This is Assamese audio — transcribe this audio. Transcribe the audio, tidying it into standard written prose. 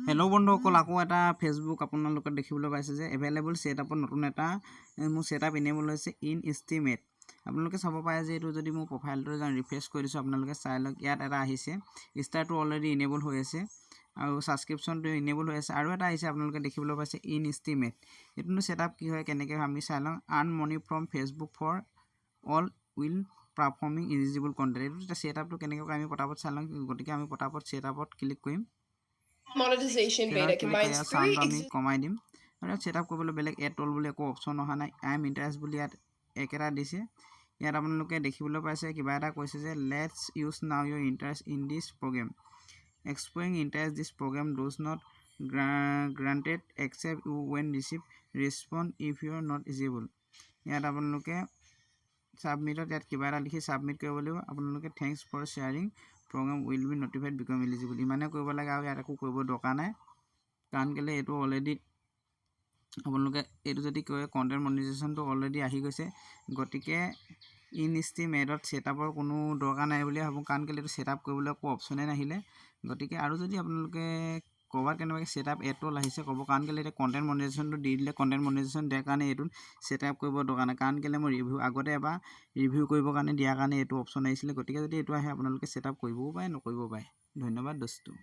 হেল্ল' বন্ধুসকল, আকৌ এটা ফেচবুক আপোনালোকে দেখিবলৈ পাইছে যে এভেইলেবল ছেটআপত নতুন এটা মোৰ ছেটআপ ইনেবল হৈছে ইন এষ্টিমেট। আপোনালোকে চাব পাৰে যে এইটো যদি মোৰ প্ৰফাইলটো ৰিফ্ৰেছ কৰি দিছোঁ, আপোনালোকে চাই লওক। ইয়াত এটা আহিছে, ষ্টাৰটো অলৰেডি ইনেবল হৈ আছে আৰু ছাবস্ক্ৰিপশ্যনটো ইনেবল হৈ আছে। আৰু এটা আহিছে আপোনালোকে দেখিবলৈ পাইছে ইন এষ্টিমেট। এইটো ছেটআপ কি হয়, কেনেকৈ আমি চাই লওঁ। Earn money from Facebook for all will performing eligible content. এইটো ছেটআপটো কেনেকৈ আমি পটাপট চাই লওঁ। গতিকে আমি পটাপট ছেটআপত ক্লিক কৰিম। Monetization beta combines three আমি কমাই দিম আৰু ছেটআপ কৰিবলৈ বেলেগ এড টল বুলি একো অপশ্যন অহা নাই। আই এম ইণ্টাৰেষ্ট বুলি ইয়াত একেটা দিছে। ইয়াত আপোনালোকে দেখিবলৈ পাইছে কিবা এটা কৈছে যে let's use now your interest in this program exploring interest this program does not granted except you when receive respond if you are not eligible. ইয়াত আপোনালোকে ছাবমিটত ইয়াত কিবা এটা লিখি ছাবমিট কৰিব লাগিব। আপোনালোকে thanks for sharing program will be notified become eligible, ইমানে কৰিব লাগে আৰু ইয়াত একো কৰিব দৰকাৰ নাই। কাৰণ কেলৈ এইটো অলৰেডি আপোনালোকে এইটো যদি কয় কণ্টেণ্ট মনিটাইজেশ্যনটো অলৰেডি আহি গৈছে। গতিকে ইন এষ্টিমেটত ছেটআপৰ কোনো দৰকাৰ নাই বুলি ভাবোঁ, কাৰণ কেলৈ এইটো ছেটআপ কৰিবলৈ একো অপশ্যনেই নাহিলে। গতিকে আৰু যদি আপোনালোকে ক'ৰবাত কেনেবাকৈ ছেটআপ এড টল আহিছে ক'ব, কাৰণ কেলৈ এতিয়া কণ্টেণ্ট মনিটাইজেশ্যনটো দি দিলে কণ্টেণ্ট মনিটাইজেশ্যন দিয়াৰ কাৰণে এইটো ছেটআপ কৰিব দৰকাৰ নাই। কাৰণ কেলৈ মই আগতে এবাৰ ৰিভিউ কৰিবৰ কাৰণে দিয়াৰ কাৰণে এইটো অপশ্যন আহিছিলে। গতিকে যদি এইটো আহে আপোনালোকে ছেটআপ কৰিবও পাৰে, নকৰিবও পাৰে। ধন্যবাদ দোস্তো।